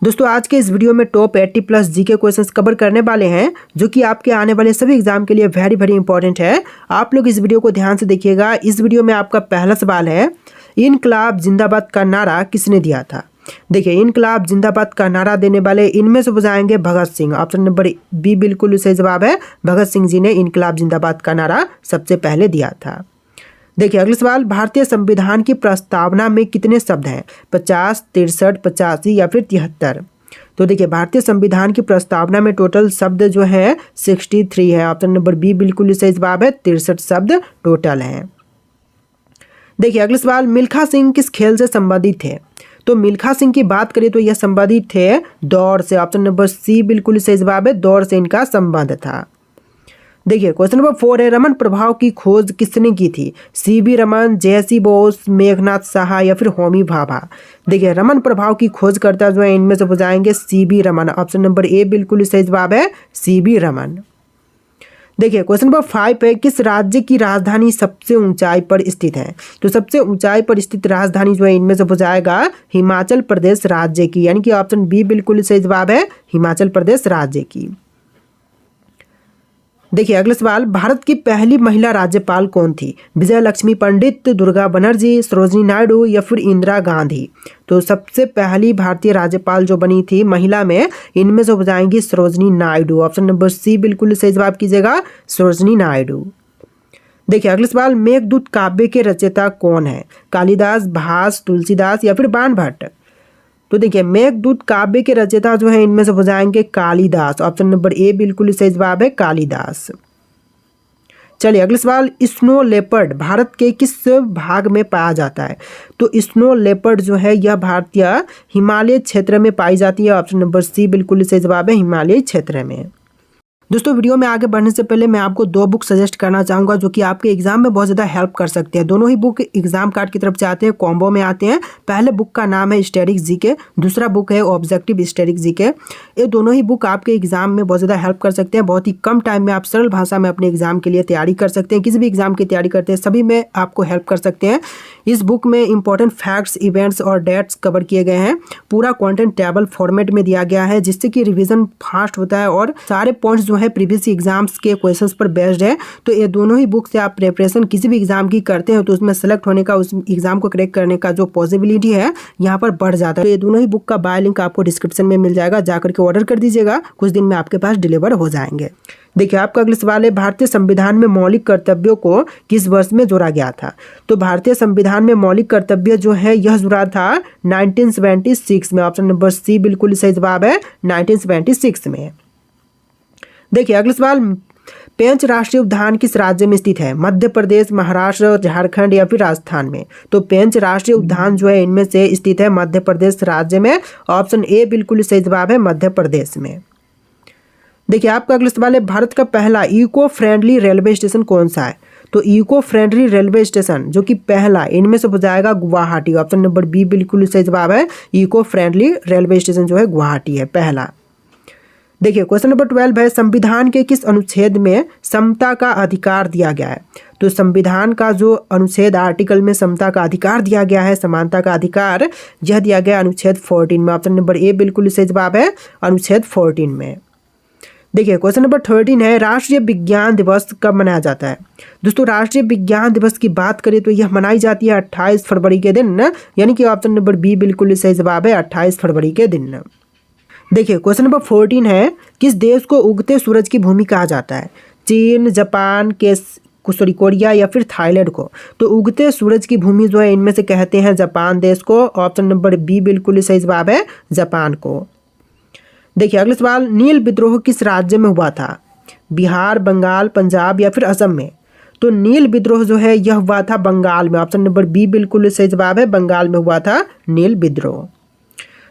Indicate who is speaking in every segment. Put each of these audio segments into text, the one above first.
Speaker 1: दोस्तों आज के इस वीडियो में top 80 plus GK questions cover करने वाले हैं जो कि आपके आने वाले सभी एग्जाम के लिए वेरी इंपॉर्टेंट है। आप लोग इस वीडियो को ध्यान से देखिएगा। इस वीडियो में आपका पहला सवाल है, इनकलाब जिंदाबाद का नारा किसने दिया था। देखिए, इनकलाब जिंदाबाद का नारा देने वाले इनमें से बुझाएंगे Bhagat Singh. Option number B बिल्कुल सही जवाब है। भगत सिंह जी ने इनकलाब जिंदाबाद का नारा सबसे पहले दिया था। देखिए अगला सवाल, भारतीय संविधान की प्रस्तावना में कितने शब्द हैं, 50, 63, 85 या फिर 73। तो देखिए भारतीय संविधान की प्रस्तावना में टोटल शब्द जो है 63 है। ऑप्शन नंबर बी बिल्कुल सही जवाब है। 63 शब्द टोटल हैं। देखिए अगला सवाल, मिल्खा सिंह किस खेल से संबंधित थे। तो मिल्खा सिंह की बात करें तो यह संबंधित थे दौड़ से। ऑप्शन नंबर सी बिल्कुल सही जवाब है। दौड़ से इनका संबंध था। देखिए क्वेश्चन नंबर 4 है, रमन प्रभाव की खोज किसने की थी। सीवी रमन, जयसी बोस, मेघनाथ साहा या फिर होमी भाभा। देखिए रमन प्रभाव की खोज करता जो है इनमें से बुझाएंगे C V Raman. Option number A बिल्कुल सही जवाब है, सीवी रमन। देखिए क्वेश्चन नंबर 5 है, किस राज्य की राजधानी सबसे ऊंचाई पर स्थित है। तो सबसे ऊंचाई पर स्थित राजधानी जो है इनमें से बुझाएगा हिमाचल प्रदेश राज्य की, यानी कि ऑप्शन बी बिल्कुल सही जवाब है, हिमाचल प्रदेश राज्य की। देखिए अगला सवाल, भारत की पहली महिला राज्यपाल कौन थी। विजय लक्ष्मी पंडित, दुर्गा बनर्जी, सरोजनी नायडू या फिर इंदिरा गांधी। तो सबसे पहली भारतीय राज्यपाल जो बनी थी महिला में, इनमें से हो जाएंगी Sarojini Naidu. Option number C बिल्कुल सही जवाब कीजिएगा, सरोजनी नायडू। देखिए अगला सवाल, मेघदूत काव्य के रचयिता कौन है। कालिदास, भास, तुलसीदास या फिर बाणभट्ट। तो देखिए मेघदूत काव्य के रचयिता जो है इनमें से हो जाएंगे कालिदास। ऑप्शन नंबर ए बिल्कुल सही जवाब है, कालिदास। चलिए अगला सवाल, स्नो लेपर्ड भारत के किस भाग में पाया जाता है। तो स्नो लेपर्ड जो है यह भारतीय हिमालय क्षेत्र में पाई जाती है। ऑप्शन नंबर सी बिल्कुल सही जवाब है, हिमालय क्षेत्र में। दोस्तों वीडियो में आगे बढ़ने से पहले मैं आपको 2 बुक सजेस्ट करना चाहूँगा जो कि आपके एग्जाम में बहुत ज़्यादा हेल्प कर सकते हैं। दोनों ही बुक एग्जाम कार्ड की तरफ से आते हैं, कॉम्बो में आते हैं। पहले बुक का नाम है स्टैटिक जीके, दूसरा बुक है ऑब्जेक्टिव स्टैटिक जीके। ये दोनों ही बुक आपके एग्जाम में बहुत ज़्यादा हेल्प कर सकते हैं। बहुत ही कम टाइम में आप सरल भाषा में अपने एग्जाम के लिए तैयारी कर सकते हैं। किसी भी एग्जाम की तैयारी करते हैं सभी में आपको हेल्प कर सकते हैं। इस बुक में इंपॉर्टेंट फैक्ट्स, इवेंट्स और डेट्स कवर किए गए हैं। पूरा कंटेंट टेबल फॉर्मेट में दिया गया है जिससे कि रिवीजन फास्ट होता है और सारे पॉइंट्स जो है प्रीवियस एग्जाम्स के क्वेश्चंस पर बेस्ड है। तो ये दोनों ही बुक से आप प्रिपरेशन किसी भी एग्जाम की करते हैं तो उसमें सेलेक्ट होने का, उस एग्जाम को क्रैक करने का जो पॉसिबिलिटी है यहाँ पर बढ़ जाता है। तो ये दोनों ही बुक का बाय लिंक आपको डिस्क्रिप्शन में मिल जाएगा, जाकर के ऑर्डर कर दीजिएगा, कुछ दिन में आपके पास डिलीवर हो जाएंगे। देखिए आपका अगला सवाल है, भारतीय संविधान में मौलिक कर्तव्यों को किस वर्ष में जोड़ा गया था। तो भारतीय संविधान में मौलिक कर्तव्य जो है यह जुड़ा था 1976 में। ऑप्शन नंबर सी बिल्कुल सही जवाब है, 1976 में। देखिए अगला सवाल, पेंच राष्ट्रीय उद्यान किस राज्य में स्थित है। मध्य प्रदेश, महाराष्ट्र, झारखंड या फिर राजस्थान में। तो पेंच राष्ट्रीय उद्यान जो है इनमें से स्थित है मध्य प्रदेश राज्य में। ऑप्शन ए बिल्कुल सही जवाब है, मध्य प्रदेश में। देखिए आपका अगला सवाल है, भारत का पहला इको फ्रेंडली रेलवे स्टेशन कौन सा है। तो इको फ्रेंडली रेलवे स्टेशन जो कि पहला, इनमें से हो जाएगा गुवाहाटी। ऑप्शन नंबर बी बिल्कुल सही जवाब है, इको फ्रेंडली रेलवे स्टेशन जो है गुवाहाटी है पहला। देखिए क्वेश्चन नंबर 12 है, संविधान के किस अनुच्छेद में समता का अधिकार दिया गया है। तो संविधान का जो अनुच्छेद आर्टिकल में समता का अधिकार दिया गया है, समानता का अधिकार, यह दिया गया अनुच्छेद 14 में। ऑप्शन नंबर ए बिल्कुल सही जवाब है, अनुच्छेद 14 में। देखिए क्वेश्चन नंबर 13 है, राष्ट्रीय विज्ञान दिवस कब मनाया जाता है। दोस्तों राष्ट्रीय विज्ञान दिवस की बात करें तो यह मनाई जाती है 28 फरवरी के दिन, यानी कि ऑप्शन नंबर बी बिल्कुल सही जवाब है, 28 फरवरी के दिन। देखिए क्वेश्चन नंबर 14 है, किस देश को उगते सूरज की भूमि कहा जाता है। चीन, जापान, कोरिया या फिर थाईलैंड को। तो उगते सूरज की भूमि जो है इनमें से कहते हैं जापान देश को। ऑप्शन नंबर बी बिल्कुल सही जवाब है, जापान को। देखिए अगला सवाल, नील विद्रोह किस राज्य में हुआ था। बिहार, बंगाल, पंजाब या फिर असम में। तो नील विद्रोह जो है यह हुआ था बंगाल में। ऑप्शन नंबर बी बिल्कुल सही जवाब है, बंगाल में हुआ था नील विद्रोह।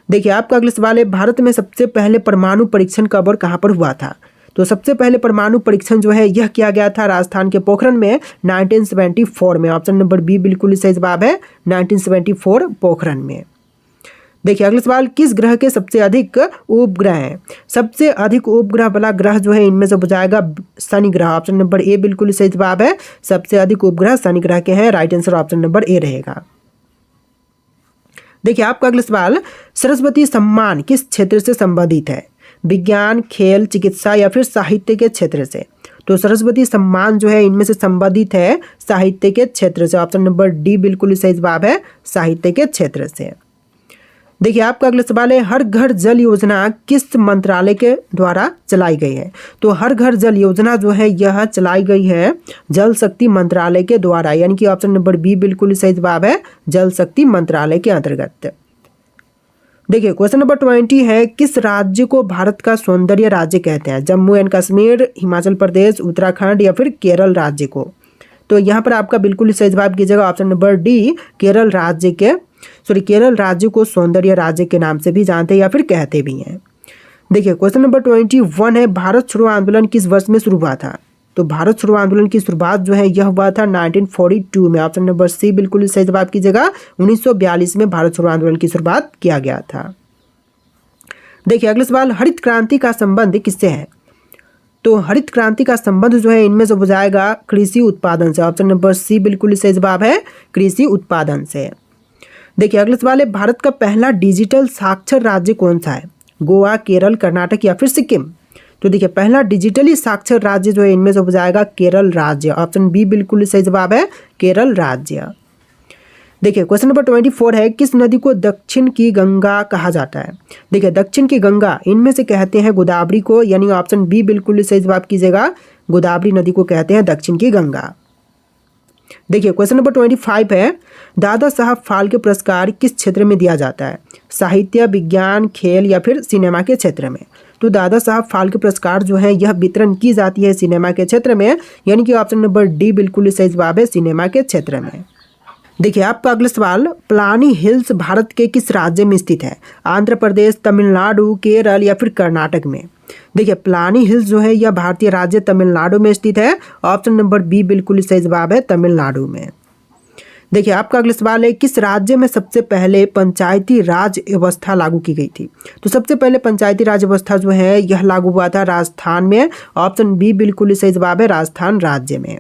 Speaker 1: देखिए आपका अगला सवाल है, भारत में सबसे पहले परमाणु परीक्षण कब और कहाँ पर हुआ था। तो सबसे पहले परमाणु परीक्षण जो है यह किया गया था राजस्थान के पोखरण में 1974 में। ऑप्शन नंबर बी बिल्कुल सही जवाब है, 1974 पोखरण में। देखिए अगला सवाल, किस ग्रह के सबसे अधिक उपग्रह हैं। सबसे अधिक उपग्रह वाला ग्रह जो है इनमें से हो जाएगा शनि ग्रह। ऑप्शन नंबर ए बिल्कुल सही जवाब है, सबसे अधिक उपग्रह शनि ग्रह के हैं। राइट आंसर ऑप्शन नंबर ए रहेगा। देखिए आपका अगला सवाल, सरस्वती सम्मान किस क्षेत्र से संबंधित है? विज्ञान, खेल, चिकित्सा या फिर साहित्य के क्षेत्र से? तो सरस्वती सम्मान जो है इनमें से संबंधित है साहित्य के क्षेत्र से। ऑप्शन नंबर डी बिल्कुल सही जवाब है, साहित्य के क्षेत्र से। देखिए आपका अगला सवाल है, हर घर जल योजना किस मंत्रालय के द्वारा चलाई गई है? तो हर घर जल योजना जो है यह चलाई गई है जल शक्ति मंत्रालय के द्वारा, यानी कि ऑप्शन नंबर बी बिल्कुल सही जवाब है, जल शक्ति मंत्रालय के अंतर्गत। देखिए क्वेश्चन नंबर 20 है, किस राज्य को भारत का सौंदर्य राज्य कहते हैं? जम्मू एंड कश्मीर, हिमाचल प्रदेश, उत्तराखंड या फिर केरल राज्य को? तो यहाँ पर आपका बिल्कुल सही जवाब कीजिएगा ऑप्शन नंबर डी, केरल राज्य को सौंदर्य राज्य के नाम से भी जानते हैं या फिर कहते भी हैं। देखिए क्वेश्चन नंबर 21 है, भारत छोड़ो आंदोलन किस वर्ष में शुरू हुआ था? तो भारत छोड़ो आंदोलन की शुरुआत जो है यह हुआ था 1942 में। ऑप्शन नंबर सी बिल्कुल सही जवाब कीजिएगा, 1942 में भारत छोड़ो आंदोलन की शुरुआत किया गया था। देखिए अगला सवाल, हरित क्रांति का संबंध किससे है? तो हरित क्रांति का संबंध जो है इनमें से हो जाएगा कृषि उत्पादन से। ऑप्शन नंबर सी बिल्कुल सही जवाब है, कृषि उत्पादन से। देखिए अगला सवाल है, भारत का पहला डिजिटल साक्षर राज्य कौन सा है? गोवा, केरल, कर्नाटक या फिर सिक्किम? तो देखिए पहला डिजिटली साक्षर राज्य जो है इनमें से हो जाएगा केरल राज्य। ऑप्शन बी बिल्कुल सही जवाब है, केरल राज्य। देखिए क्वेश्चन नंबर 24 है, किस नदी को दक्षिण की गंगा कहा जाता है? देखिए दक्षिण की गंगा इनमें से कहते हैं गोदावरी को, यानी ऑप्शन बी बिल्कुल सही जवाब कीजिएगा, गोदावरी नदी को कहते हैं दक्षिण की गंगा। देखिए क्वेश्चन नंबर 25 है, दादा साहब फाल्के पुरस्कार किस क्षेत्र में दिया जाता है? साहित्य, विज्ञान, खेल या फिर सिनेमा के क्षेत्र में? तो दादा साहब फाल्के पुरस्कार जो है यह वितरण की जाती है सिनेमा के क्षेत्र में, यानी कि ऑप्शन नंबर डी बिल्कुल सही जवाब है, सिनेमा के क्षेत्र में। देखिए आपका अगला सवाल, प्लानी हिल्स भारत के किस राज्य में स्थित है? आंध्र प्रदेश, तमिलनाडु, केरल या फिर कर्नाटक में? देखिए प्लानी हिल्स जो है यह भारतीय राज्य तमिलनाडु में स्थित है। ऑप्शन नंबर बी बिल्कुल सही जवाब है, तमिलनाडु में। देखिए आपका अगला सवाल है, किस राज्य में सबसे पहले पंचायती राज व्यवस्था लागू की गई थी? तो सबसे पहले पंचायती राज व्यवस्था जो है यह लागू हुआ था राजस्थान में। ऑप्शन बी बिल्कुल सही जवाब है, राजस्थान राज्य में।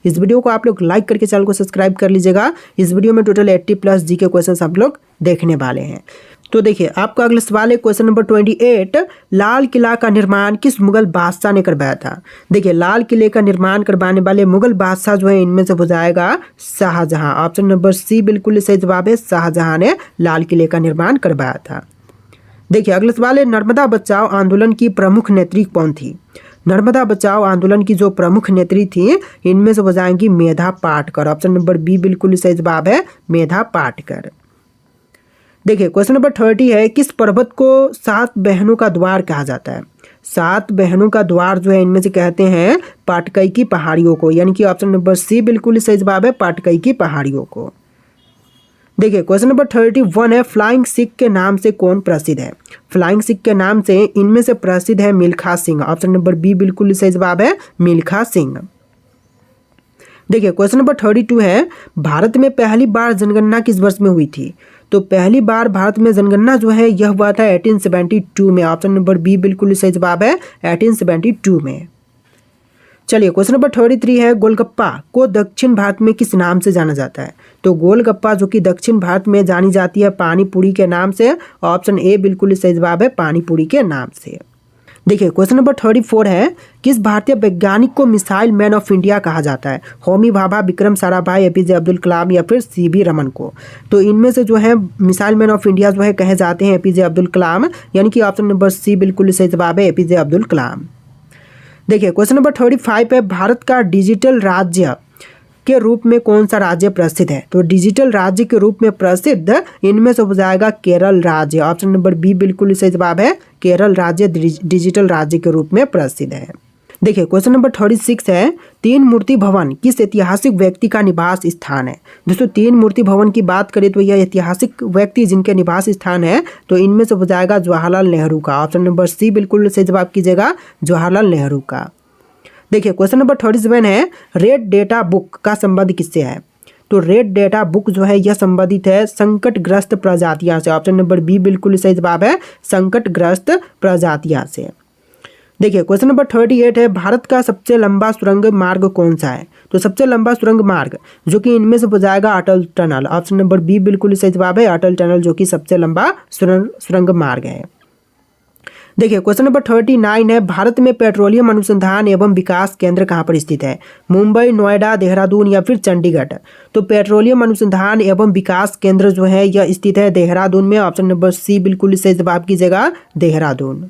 Speaker 1: इस वीडियो को आप लोग लाइक करके चैनल को सब्सक्राइब कर लीजिएगा। इस वीडियो में टोटल 80+ जी के क्वेश्चन आप लोग देखने वाले हैं। तो देखिए आपका अगला सवाल है क्वेश्चन नंबर 28, लाल किला का निर्माण किस मुगल बादशाह ने करवाया था? देखिए लाल किले का निर्माण करवाने वाले मुगल बादशाह जो है इनमें से हो जाएगा शाहजहां। ऑप्शन नंबर सी बिल्कुल सही जवाब है, शाहजहां ने लाल किले का निर्माण करवाया था। देखिए अगला सवाल है, नर्मदा बचाओ आंदोलन की प्रमुख नेत्री कौन थी? नर्मदा बचाओ आंदोलन की जो प्रमुख नेत्री थी इनमें से हो जाएंगी Medha Patkar. Option number B बिल्कुल सही जवाब है, मेधा पाटकर। देखिए क्वेश्चन नंबर 30 है, किस पर्वत को 7 बहनों का द्वार कहा जाता है? 7 बहनों का द्वार जो है इनमें से कहते हैं पाटकई की पहाड़ियों को, यानी कि ऑप्शन नंबर सी बिल्कुल सही जवाब है, पाटकई की पहाड़ियों को। देखिए क्वेश्चन नंबर 31 है, फ्लाइंग सिख के नाम से कौन प्रसिद्ध है? फ्लाइंग सिख के नाम से इनमें से प्रसिद्ध है Milkha Singh. Option number B बिल्कुल सही जवाब है, मिल्खा सिंह। देखिए क्वेश्चन नंबर 32 है, भारत में पहली बार जनगणना किस वर्ष में हुई थी? तो पहली बार भारत में जनगणना जो है यह हुआ था 1872 में। ऑप्शन नंबर बी बिल्कुल सही जवाब है, 1872 में। चलिए क्वेश्चन नंबर 33 है, गोलगप्पा को दक्षिण भारत में किस नाम से जाना जाता है? तो गोलगप्पा जो कि दक्षिण भारत में जानी जाती है पानी पूरी के नाम से। ऑप्शन ए बिल्कुल सही जवाब है, पानी पूरी के नाम से। देखिए क्वेश्चन नंबर 34 है, किस भारतीय वैज्ञानिक को मिसाइल मैन ऑफ इंडिया कहा जाता है? होमी भाभा, विक्रम साराभाई, एपीजे अब्दुल कलाम या फिर सीवी रमन को? तो इनमें से जो है मिसाइल मैन ऑफ इंडिया जो है कहे जाते हैं एपीजे अब्दुल कलाम, यानी कि ऑप्शन नंबर सी बिल्कुल सही जवाब है, एपीजे अब्दुल कलाम। देखिए क्वेश्चन नंबर 35 है, भारत का डिजिटल राज्य के रूप में कौन सा राज्य प्रसिद्ध है? तो डिजिटल राज्य के रूप में प्रसिद्ध इनमें से हो जाएगा केरल राज्य। ऑप्शन नंबर बी बिल्कुल सही जवाब है, केरल राज्य डिजिटल राज्य के रूप में प्रसिद्ध है। देखिए क्वेश्चन नंबर 36 है, तीन मूर्ति भवन किस ऐतिहासिक व्यक्ति का निवास स्थान है? दोस्तों तीन मूर्ति भवन की बात करें तो यह ऐतिहासिक व्यक्ति जिनके निवास स्थान है तो इनमें से हो जाएगा जवाहरलाल नेहरू का। ऑप्शन नंबर सी बिल्कुल सही जवाब कीजिएगा, जवाहरलाल नेहरू का। देखिए क्वेश्चन नंबर 37 है, रेड डेटा बुक का संबंध किससे है? तो रेड डेटा बुक जो है यह संबंधित है संकटग्रस्त प्रजातियां से। ऑप्शन नंबर बी बिल्कुल सही जवाब है, संकटग्रस्त प्रजातियां से। देखिए क्वेश्चन नंबर 38 है, भारत का सबसे लंबा सुरंग मार्ग कौन सा है? तो सबसे लंबा सुरंग मार्ग जो कि इनमें से हो जाएगा अटल टनल। ऑप्शन नंबर बी बिल्कुल सही जवाब है, अटल टनल जो कि सबसे लंबा सुरंग मार्ग है। देखिए क्वेश्चन नंबर 39 है, भारत में पेट्रोलियम अनुसंधान एवं विकास केंद्र कहाँ पर स्थित है? मुंबई, नोएडा, देहरादून या फिर चंडीगढ़? तो पेट्रोलियम अनुसंधान एवं विकास केंद्र जो है यह स्थित है देहरादून में। ऑप्शन नंबर सी बिल्कुल सही जवाब कीजिएगा, देहरादून।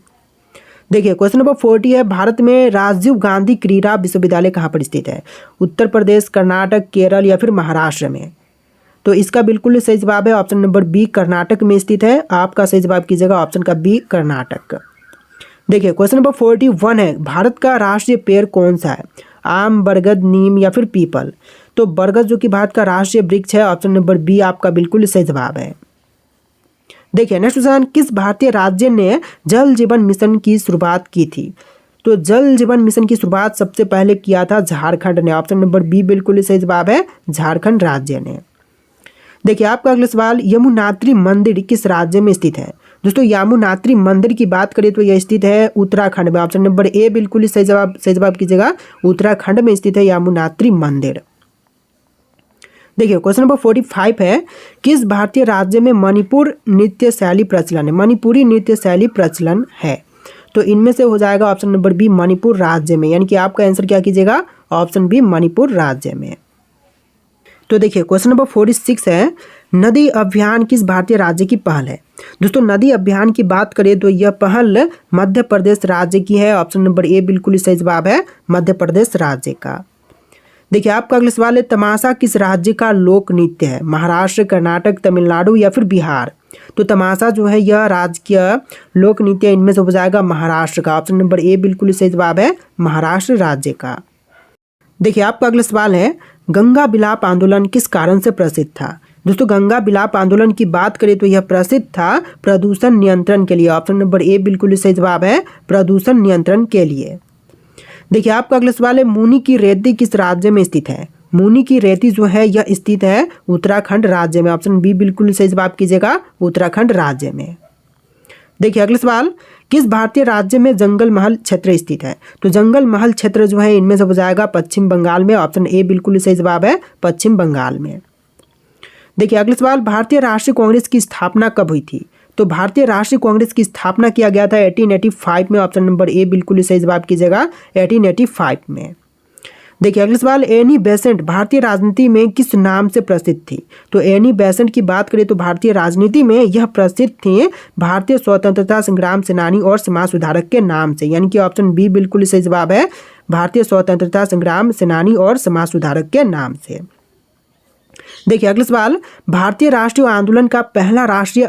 Speaker 1: देखिए क्वेश्चन नंबर 40 है, भारत में राजीव गांधी क्रीड़ा विश्वविद्यालय कहाँ पर स्थित है? उत्तर प्रदेश, कर्नाटक, केरल या फिर महाराष्ट्र में? तो इसका बिल्कुल सही जवाब है ऑप्शन नंबर बी, कर्नाटक में स्थित है। आपका सही जवाब कीजिएगा ऑप्शन का बी, कर्नाटक। देखिए क्वेश्चन नंबर 41 है, भारत का राष्ट्रीय पेड़ कौन सा है? आम, बरगद, नीम या फिर पीपल? तो बरगद जो कि भारत का राष्ट्रीय वृक्ष है। ऑप्शन नंबर बी आपका बिल्कुल सही जवाब है। देखिए नेक्स्ट क्वेश्चन, किस भारतीय राज्य ने जल जीवन मिशन की शुरुआत की थी? तो जल जीवन मिशन की शुरुआत सबसे पहले किया था झारखंड ने। ऑप्शन नंबर बी बिल्कुल सही जवाब है, झारखंड राज्य ने। देखिए आपका अगला सवाल, यमुनात्री मंदिर किस राज्य में स्थित है? दोस्तों यमुनात्री मंदिर की बात करें तो यह स्थित है उत्तराखंड में। ऑप्शन नंबर ए बिल्कुल सही जवाब कीजिएगा, उत्तराखंड में स्थित है यमुनात्री मंदिर। देखिए क्वेश्चन नंबर 45 है, किस भारतीय राज्य में मणिपुर नृत्य शैली प्रचलन है? मणिपुरी नृत्य शैली प्रचलन है। तो इनमें से हो जाएगा ऑप्शन नंबर बी, मणिपुर राज्य में, यानी कि आपका आंसर क्या कीजिएगा, ऑप्शन बी, मणिपुर राज्य में। तो देखिए क्वेश्चन नंबर 46 है, नदी अभियान किस भारतीय राज्य की पहल है? दोस्तों नदी अभियान की बात करें तो यह पहल मध्य प्रदेश राज्य की है। ऑप्शन नंबर ए बिल्कुल सही जवाब है, मध्य प्रदेश राज्य का। देखिए आपका अगला सवाल है, तमाशा किस राज्य का लोक नृत्य है? महाराष्ट्र, कर्नाटक, तमिलनाडु या फिर बिहार? तो तमाशा जो है यह राज्य का लोक नृत्य इनमें से हो जाएगा महाराष्ट्र का। ऑप्शन नंबर ए बिल्कुल सही जवाब है, महाराष्ट्र राज्य का। देखिए आपका अगला सवाल है, गंगा बिलाप आंदोलन किस कारण से प्रसिद्ध था? दोस्तों गंगा बिलाप आंदोलन की बात करें तो यह प्रसिद्ध था प्रदूषण नियंत्रण के लिए। ऑप्शन नंबर ए बिल्कुल सही जवाब है, प्रदूषण नियंत्रण के लिए। देखिए आपका अगला सवाल है, मुनि की रेती किस राज्य में स्थित है? मुनि की रेती जो है यह स्थित है उत्तराखंड राज्य में। ऑप्शन बी बिल्कुल सही जवाब कीजिएगा, उत्तराखंड राज्य में। देखिए अगला सवाल, किस भारतीय राज्य में जंगल महल क्षेत्र स्थित है? तो जंगल महल क्षेत्र जो है इनमें से हो जाएगा पश्चिम बंगाल में। ऑप्शन ए बिल्कुल सही जवाब है, पश्चिम बंगाल में। देखिए अगला सवाल, भारतीय राष्ट्रीय कांग्रेस की स्थापना कब हुई थी? तो भारतीय राष्ट्रीय कांग्रेस की स्थापना किया गया था 1885 में। ऑप्शन नंबर ए बिल्कुल सही जवाब कीजिएगा, 1885 में। देखिए अगला सवाल, एनी बेसेंट भारतीय राजनीति में किस नाम से प्रसिद्ध थी? तो एनी बेसेंट की बात करें तो भारतीय राजनीति में यह प्रसिद्ध थी भारतीय स्वतंत्रता संग्राम सेनानी और समाज सुधारक के नाम से, यानी कि ऑप्शन बी बिल्कुल सही जवाब है, भारतीय स्वतंत्रता संग्राम सेनानी और समाज सुधारक के नाम से। देखिए अगला सवाल, भारतीय राष्ट्रीय आंदोलन का पहला राष्ट्रीय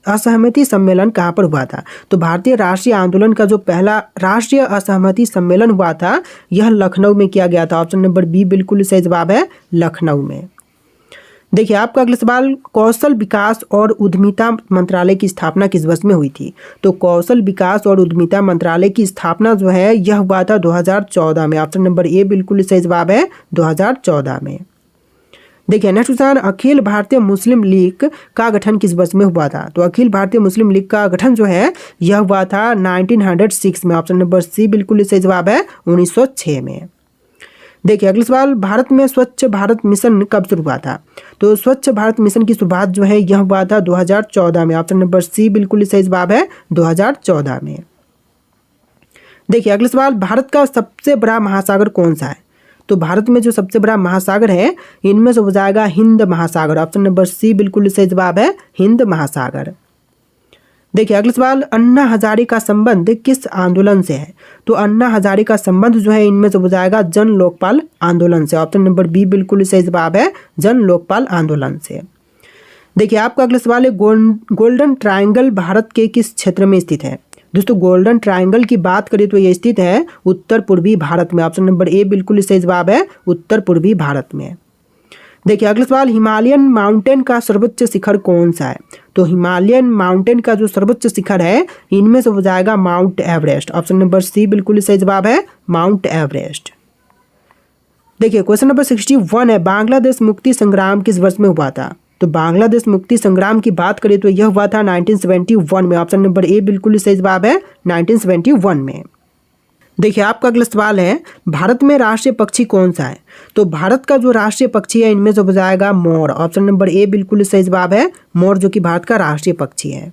Speaker 1: असहमति सम्मेलन कहाँ पर हुआ था? तो भारतीय राष्ट्रीय आंदोलन का जो पहला राष्ट्रीय असहमति सम्मेलन हुआ था यह लखनऊ में किया गया था। ऑप्शन नंबर बी बिल्कुल सही जवाब है, लखनऊ में। देखिए आपका अगला सवाल, कौशल विकास और उद्यमिता मंत्रालय की स्थापना किस वर्ष में हुई थी? तो कौशल विकास और उद्यमिता मंत्रालय की स्थापना जो है यह हुआ था 2014 में। ऑप्शन नंबर ए बिल्कुल सही जवाब है, 2014 में। देखिए नेक्स्ट क्वेश्चन, अखिल भारतीय मुस्लिम लीग का गठन किस वर्ष में हुआ था? तो अखिल भारतीय मुस्लिम लीग का गठन जो है यह हुआ था 1906 में। ऑप्शन नंबर सी बिल्कुल सही जवाब है, 1906 में। देखिए अगला सवाल, भारत में स्वच्छ भारत मिशन कब शुरू हुआ था? तो स्वच्छ भारत मिशन की शुरुआत जो है यह हुआ था 2014 में। ऑप्शन नंबर सी बिल्कुल सही जवाब है, 2014 में। देखिए अगला सवाल, भारत का सबसे बड़ा महासागर कौन सा है? तो भारत में जो सबसे बड़ा महासागर है इनमें से हो जाएगा हिंद महासागर। ऑप्शन नंबर सी बिल्कुल सही जवाब है, हिंद महासागर। देखिए अगला सवाल, अन्ना हजारे का संबंध किस आंदोलन से है? तो अन्ना हजारे का संबंध जो है इनमें से हो जाएगा जन लोकपाल आंदोलन से। ऑप्शन नंबर बी बिल्कुल सही जवाब है, जन लोकपाल आंदोलन से। देखिए आपका अगला सवाल है, गोल्डन ट्रायंगल भारत के किस क्षेत्र में स्थित है? दोस्तों गोल्डन ट्रायंगल की बात करें तो ये स्थित है उत्तर पूर्वी भारत में। ऑप्शन नंबर ए बिल्कुल सही जवाब है, उत्तर पूर्वी भारत में। देखिए अगला सवाल, हिमालयन माउंटेन का सर्वोच्च शिखर कौन सा है? तो हिमालयन माउंटेन का जो सर्वोच्च शिखर है इनमें से हो जाएगा Mount Everest. Option number C बिल्कुल सही जवाब है, माउंट एवरेस्ट। देखिए क्वेश्चन नंबर 61 है, बांग्लादेश मुक्ति संग्राम किस वर्ष में हुआ था? तो बांग्लादेश मुक्ति संग्राम की बात करें तो यह हुआ था 1971 में। ऑप्शन नंबर ए बिल्कुल सही जवाब है, 1971 में। देखिए आपका अगला सवाल है, भारत में राष्ट्रीय पक्षी कौन सा है? तो भारत का जो राष्ट्रीय पक्षी है इनमें से हो जाएगा मोर। ऑप्शन नंबर ए बिल्कुल सही जवाब है, मोर जो कि भारत का राष्ट्रीय पक्षी है।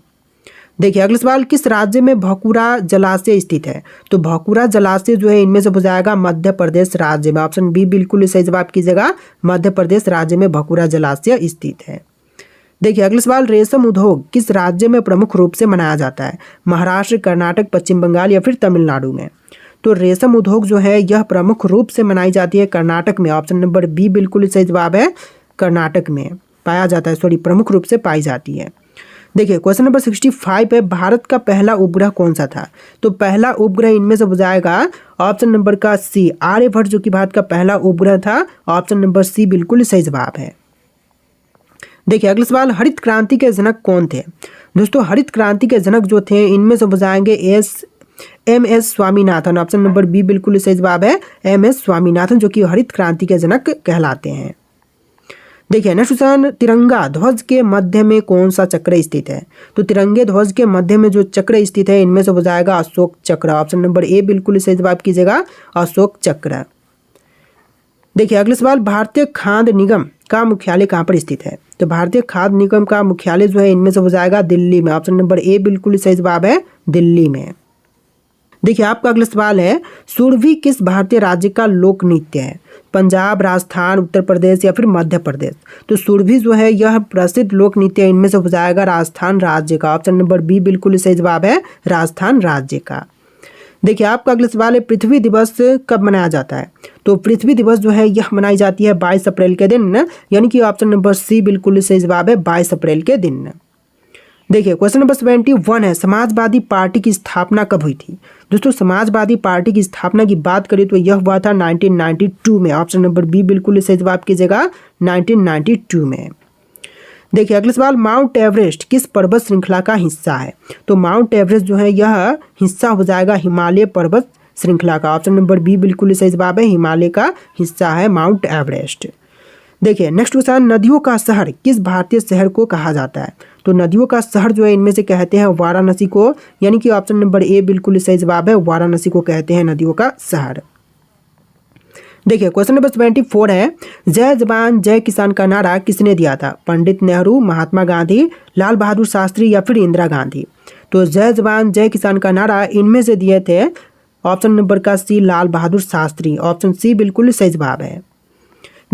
Speaker 1: देखिए अगला सवाल, किस राज्य में भौकुरा जलाशय स्थित है? तो भौकुरा जलाशय जो है इनमें से हो जाएगा मध्य प्रदेश राज्य में। ऑप्शन बी बिल्कुल सही जवाब कीजिएगा, मध्य प्रदेश राज्य में भौकुरा जलाशय स्थित है। देखिए अगला सवाल, रेशम उद्योग किस राज्य में प्रमुख रूप से मनाया जाता है? महाराष्ट्र, कर्नाटक, पश्चिम बंगाल या फिर तमिलनाडु में? तो रेशम उद्योग जो है यह प्रमुख रूप से मनाई जाती है कर्नाटक में। ऑप्शन नंबर बी बिल्कुल सही जवाब है, कर्नाटक में पाया जाता है, प्रमुख रूप से पाई जाती है। देखिए क्वेश्चन नंबर 65 है, भारत का पहला उपग्रह कौन सा था? तो पहला उपग्रह इनमें से हो जाएगा ऑप्शन नंबर का सी, आर्यभट्ट जो कि भारत का पहला उपग्रह था। ऑप्शन नंबर सी बिल्कुल सही जवाब है। देखिए अगला सवाल, हरित क्रांति के जनक कौन थे? दोस्तों हरित क्रांति के जनक जो थे इनमें से हो जाएंगे MS. Swaminathan. Option number B बिल्कुल सही जवाब है, एम.एस. स्वामीनाथन जो कि हरित क्रांति के जनक कहलाते हैं। देखिए नेक्स्ट क्वेश्चन, तिरंगा ध्वज के मध्य में कौन सा चक्र स्थित है? तो तिरंगे ध्वज के मध्य में जो चक्र स्थित है इनमें से हो जाएगा अशोक चक्र। ऑप्शन नंबर ए बिल्कुल सही जवाब कीजिएगा, अशोक चक्र। देखिए अगला सवाल, भारतीय खाद्य निगम का मुख्यालय कहाँ पर स्थित है? तो भारतीय खाद्य निगम का मुख्यालय जो है इनमें से हो जाएगा दिल्ली में। ऑप्शन नंबर ए बिल्कुल सही जवाब है, दिल्ली में। देखिए आपका अगला सवाल है, सुरभि किस भारतीय राज्य का लोक नृत्य है? पंजाब, राजस्थान, उत्तर प्रदेश या फिर मध्य प्रदेश? तो सुरभि जो है यह प्रसिद्ध लोक नृत्य इनमें से हो जाएगा राजस्थान राज्य का। ऑप्शन नंबर बी बिल्कुल सही जवाब है, राजस्थान राज्य का। देखिए आपका अगला सवाल है, पृथ्वी दिवस कब मनाया जाता है? तो पृथ्वी दिवस जो है यह मनाई जाती है 22 अप्रैल के दिन, यानी कि ऑप्शन नंबर सी बिल्कुल सही जवाब है, 22 अप्रैल के दिन। देखिए क्वेश्चन नंबर 71 है, समाजवादी पार्टी की स्थापना कब हुई थी? दोस्तों समाजवादी पार्टी की स्थापना की बात करें तो यह हुआ था 1992 में। ऑप्शन नंबर बी बिल्कुल सही जवाब कीजिएगा, 1992 में। देखिए अगला सवाल, माउंट एवरेस्ट किस पर्वत श्रृंखला का हिस्सा है? तो माउंट एवरेस्ट जो है यह हिस्सा हो जाएगा हिमालय पर्वत श्रृंखला का। ऑप्शन नंबर बी बिल्कुल सही जवाब है, हिमालय का हिस्सा है माउंट एवरेस्ट। देखिए नेक्स्ट क्वेश्चन, नदियों का शहर किस भारतीय शहर को कहा जाता है? तो नदियों का शहर जो है इनमें से कहते हैं वाराणसी को, यानी कि ऑप्शन नंबर ए बिल्कुल सही जवाब है, वाराणसी को कहते हैं नदियों का शहर। देखिए क्वेश्चन नंबर 74 है, जय जवान जय किसान का नारा किसने दिया था? पंडित नेहरू, महात्मा गांधी, लाल बहादुर शास्त्री या फिर इंदिरा गांधी? तो जय जवान जय किसान का नारा इनमें से दिए थे ऑप्शन नंबर का सी, लाल बहादुर शास्त्री। ऑप्शन सी बिल्कुल सही जवाब है।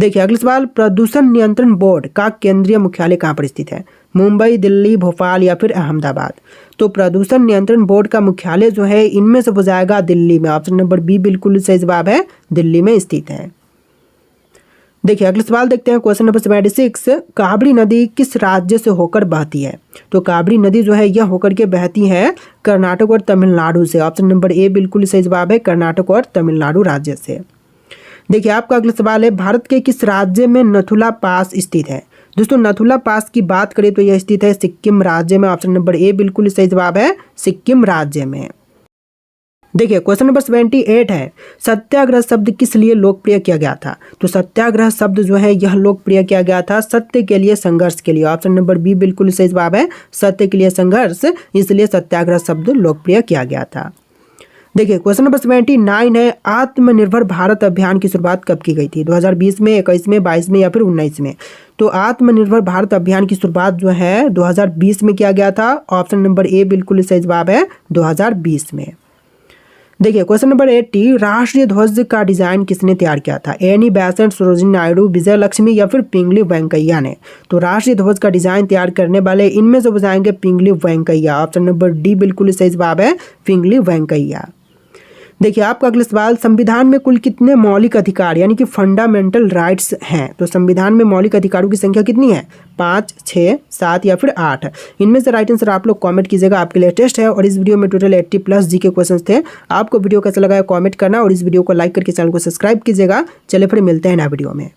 Speaker 1: देखिए अगला सवाल, प्रदूषण नियंत्रण बोर्ड का केंद्रीय मुख्यालय कहाँ पर स्थित है? मुंबई, दिल्ली, भोपाल या फिर अहमदाबाद? तो प्रदूषण नियंत्रण बोर्ड का मुख्यालय जो है इनमें से हो जाएगा दिल्ली में। ऑप्शन नंबर बी बिल्कुल सही जवाब है, दिल्ली में स्थित है। देखिए अगला सवाल देखते हैं क्वेश्चन नंबर 76, काबरी नदी किस राज्य से होकर बहती है? तो काबरी नदी जो है यह होकर के बहती है कर्नाटक और तमिलनाडु से। ऑप्शन नंबर ए बिल्कुल सही जवाब है, कर्नाटक और तमिलनाडु राज्य से। देखिए आपका अगला सवाल है, भारत के किस राज्य में नथुला पास स्थित है? दोस्तों नथुला पास की बात करें तो यह स्थित है सिक्किम राज्य में। ऑप्शन नंबर ए बिल्कुल सही जवाब है, सिक्किम राज्य में। देखिए क्वेश्चन नंबर 78 है, सत्याग्रह शब्द किस लिए लोकप्रिय किया गया था? तो सत्याग्रह शब्द जो है यह लोकप्रिय किया गया था सत्य के लिए, संघर्ष के लिए। ऑप्शन नंबर बी बिल्कुल सही जवाब है, सत्य के लिए संघर्ष, इसलिए सत्याग्रह शब्द लोकप्रिय किया गया था। देखिए क्वेश्चन नंबर 79 है, आत्मनिर्भर भारत अभियान की शुरुआत कब की गई थी? 2020 में, 21 में, 22 में या फिर 19 में? तो आत्मनिर्भर भारत अभियान की शुरुआत जो है 2020 में किया गया था। ऑप्शन नंबर ए बिल्कुल सही जवाब है, 2020 में। देखिए क्वेश्चन नंबर 80, राष्ट्रीय ध्वज का डिजाइन किसने तैयार किया था? एनी बेसेंट, सरोजिनी नायडू, विजय लक्ष्मी या फिर पिंगली वेंकैया ने? तो राष्ट्रीय ध्वज का डिजाइन तैयार करने वाले इनमें से बताएंगे पिंगली वेंकैया। ऑप्शन नंबर डी बिल्कुल सही जवाब है, पिंगली वेंकैया। देखिए आपका अगला सवाल, संविधान में कुल कितने मौलिक अधिकार यानी कि फंडामेंटल राइट्स हैं? तो संविधान में मौलिक अधिकारों की संख्या कितनी है? 5, 6, 7 या फिर 8? इनमें से राइट आंसर आप लोग कमेंट कीजिएगा, आपके लिए टेस्ट है। और इस वीडियो में टोटल 80+ जी के क्वेश्चन थे। आपको वीडियो कैसा लगा है कमेंट करना और इस वीडियो को लाइक करके चैनल को सब्सक्राइब कीजिएगा। चलिए फिर मिलते हैं नए वीडियो में।